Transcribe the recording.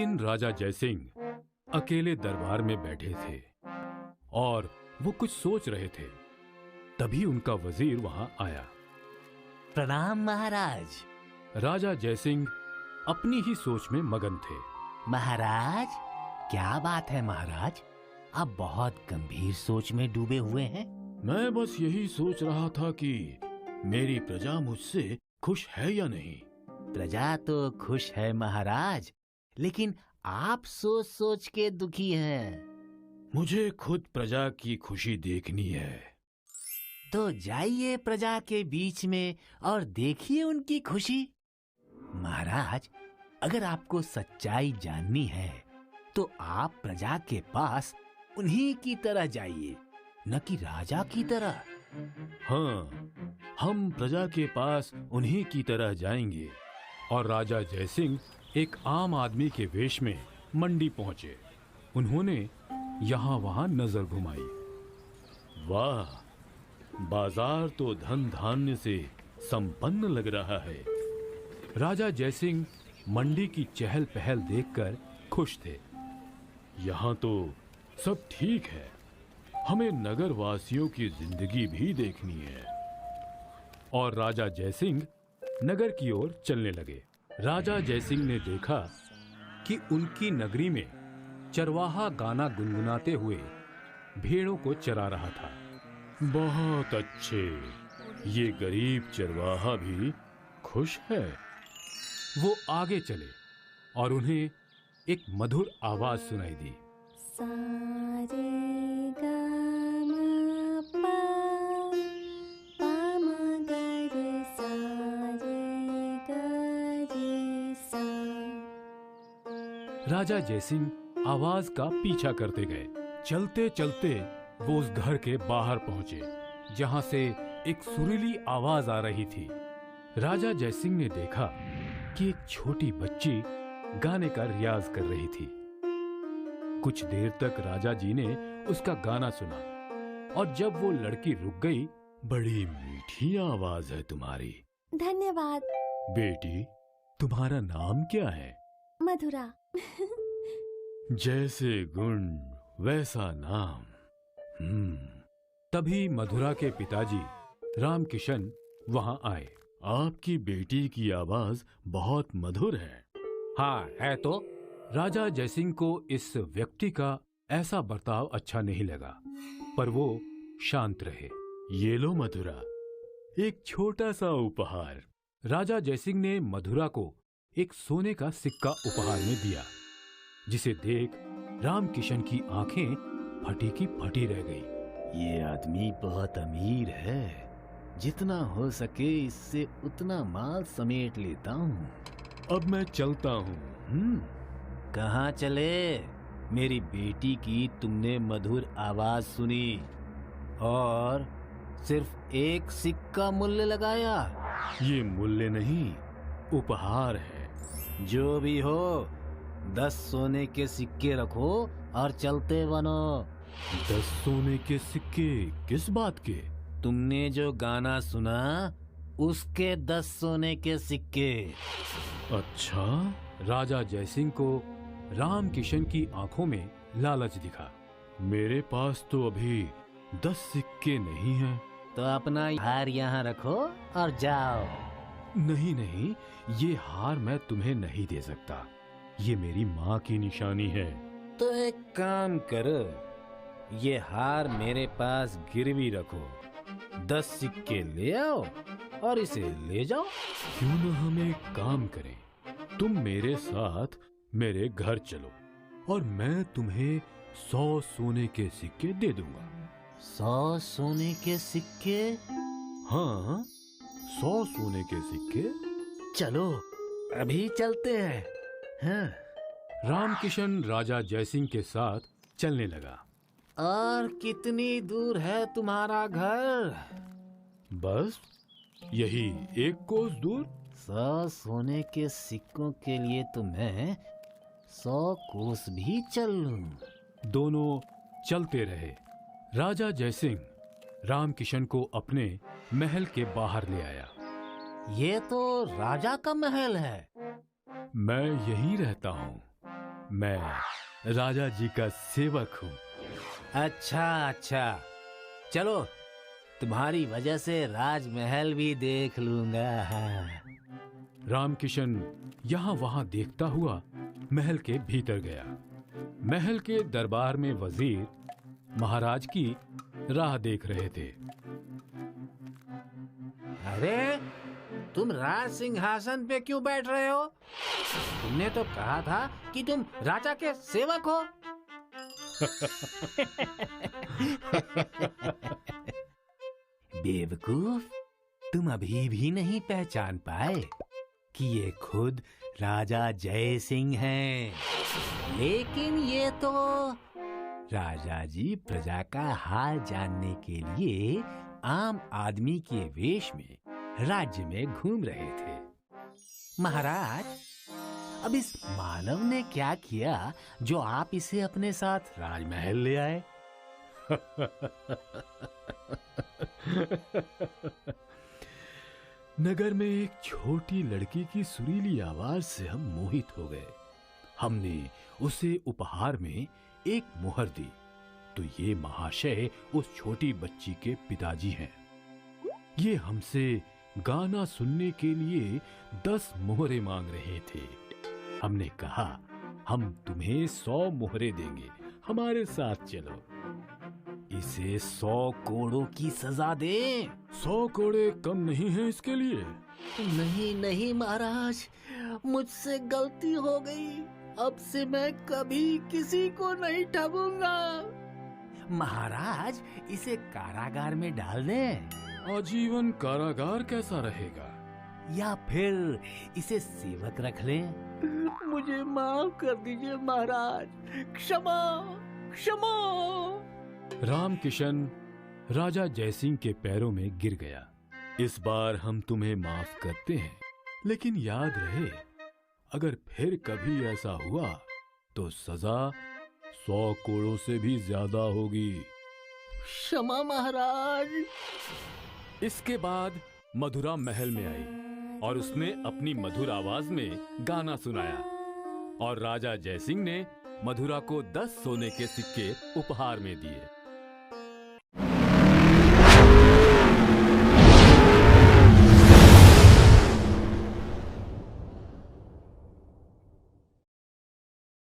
दिन राजा जयसिंह अकेले दरबार में बैठे थे और वो कुछ सोच रहे थे। तभी उनका वजीर वहां आया। प्रणाम महाराज। राजा जयसिंह अपनी ही सोच में मगन थे। महाराज, क्या बात है महाराज? आप बहुत गंभीर सोच में डूबे हुए हैं। मैं बस यही सोच रहा था कि मेरी प्रजा मुझसे खुश है या नहीं। प्रजा तो खुश है महाराज, लेकिन आप सोच सोच के दुखी हैं। मुझे खुद प्रजा की खुशी देखनी है। तो जाइए प्रजा के बीच में और देखिए उनकी खुशी। महाराज, अगर आपको सच्चाई जाननी है तो आप प्रजा के पास उन्हीं की तरह जाइए, न कि राजा की तरह। हाँ, हम प्रजा के पास उन्हीं की तरह जाएंगे। और राजा जयसिंह एक आम आदमी के वेश में मंडी पहुंचे। उन्होंने यहाँ वहाँ नजर घुमाई। वाह, बाजार तो धन धान्य से संपन्न लग रहा है। राजा जयसिंह मंडी की चहल पहल देखकर खुश थे। यहाँ तो सब ठीक है, हमें नगर वासियों की जिंदगी भी देखनी है। और राजा जयसिंह नगर की ओर चलने लगे। राजा जयसिंह ने देखा कि उनकी नगरी में चरवाहा गाना गुनगुनाते हुए भेड़ों को चरा रहा था। बहुत अच्छे, ये गरीब चरवाहा भी खुश है। वो आगे चले और उन्हें एक मधुर आवाज सुनाई दी। राजा जयसिंह आवाज का पीछा करते गए। चलते चलते वो उस घर के बाहर पहुंचे जहां से एक सुरीली आवाज आ रही थी। राजा जयसिंह ने देखा कि एक छोटी बच्ची गाने का रियाज कर रही थी। कुछ देर तक राजा जी ने उसका गाना सुना और जब वो लड़की रुक गई, बड़ी मीठी आवाज है तुम्हारी। धन्यवाद। बेटी, तुम्हारा नाम क्या है? मधुरा। जैसे गुण वैसा नाम। तभी मधुरा के पिताजी रामकिशन वहां आए। आपकी बेटी की आवाज बहुत मधुर है। हाँ, है तो। राजा जयसिंह को इस व्यक्ति का ऐसा बर्ताव अच्छा नहीं लगा, पर वो शांत रहे। ये लो मधुरा, एक छोटा सा उपहार। राजा जयसिंह ने मधुरा को एक सोने का सिक्का उपहार में दिया, जिसे देख रामकिशन की आंखें फटी की फटी रह गई। ये आदमी बहुत अमीर है, जितना हो सके इससे उतना माल समेट लेता हूँ। अब मैं चलता हूँ। कहाँ चले? मेरी बेटी की तुमने मधुर आवाज सुनी और सिर्फ एक सिक्का मूल्य लगाया। ये मूल्य नहीं, उपहार है। जो भी हो, 10 सोने के सिक्के रखो और चलते बनो। 10 सोने के सिक्के किस बात के? तुमने जो गाना सुना उसके 10 सोने के सिक्के। अच्छा। राजा जयसिंह को रामकिशन की आंखों में लालच दिखा। मेरे पास तो अभी 10 सिक्के नहीं हैं। तो अपना हार यहाँ रखो और जाओ। नहीं नहीं, ये हार मैं तुम्हें नहीं दे सकता। ये मेरी माँ की निशानी है। तो एक काम करो, ये हार मेरे पास गिरवी रखो, 10 सिक्के ले आओ और इसे ले जाओ। क्यों न हम एक काम करें, तुम मेरे साथ मेरे घर चलो और मैं तुम्हें 100 सोने के सिक्के दे दूंगा। 100 सोने के सिक्के? हाँ, 100 सोने के सिक्के। चलो अभी चलते हैं। हाँ। रामकिशन राजा जयसिंह के साथ चलने लगा। और कितनी दूर है तुम्हारा घर? बस यही 1 कोस दूर। 100 सोने के सिक्कों के लिए तो मैं 100 कोस भी चल लूं। दोनों चलते रहे। राजा जयसिंह रामकिशन को अपने महल के बाहर ले आया। ये तो राजा का महल है। मैं यहीं रहता हूँ। मैं राजा जी का सेवक हूँ। अच्छा अच्छा, चलो तुम्हारी वजह से राजमहल भी देख लूंगा। हाँ। रामकिशन यहाँ वहाँ देखता हुआ महल के भीतर गया। महल के दरबार में वजीर महाराज की राह देख रहे थे। अरे, तुम राज सिंहासन पे क्यों बैठ रहे हो? तुमने तो कहा था कि तुम राजा के सेवक हो। बेवकूफ, तुम अभी भी नहीं पहचान पाए कि ये खुद राजा जय सिंह हैं। लेकिन ये तो राजा जी प्रजा का हाल जानने के लिए आम आदमी के वेश में राज्य में घूम रहे थे। महाराज, अब इस मानव ने क्या किया जो आप इसे अपने साथ राजमहल ले आए? नगर में एक छोटी लड़की की सुरीली आवाज से हम मोहित हो गए। हमने उसे उपहार में एक मुहर दी तो ये महाशय उस छोटी बच्ची के पिताजी हैं। ये हमसे गाना सुनने के लिए 10 मोहरे मांग रहे थे। हमने कहा, हम तुम्हें 100 मोहरे देंगे, हमारे साथ चलो। इसे 100 कोड़ों की सजा दे। 100 कोड़े कम नहीं है इसके लिए। नहीं नहीं महाराज, मुझसे गलती हो गई। अब से मैं कभी किसी को नहीं ठगूंगा। महाराज, इसे कारागार में डाल दें। आजीवन कारागार कैसा रहेगा? या फिर इसे सेवक रख लें। मुझे माफ कर दीजिए महाराज, क्षमा क्षमा। रामकिशन राजा जयसिंह के पैरों में गिर गया। इस बार हम तुम्हें माफ करते हैं, लेकिन याद रहे, अगर फिर कभी ऐसा हुआ तो सजा 100 कोड़ों से भी ज्यादा होगी। क्षमा महाराज। इसके बाद मधुरा महल में आई और उसने अपनी मधुर आवाज में गाना सुनाया और राजा जयसिंह ने मधुरा को 10 सोने के सिक्के उपहार में दिए।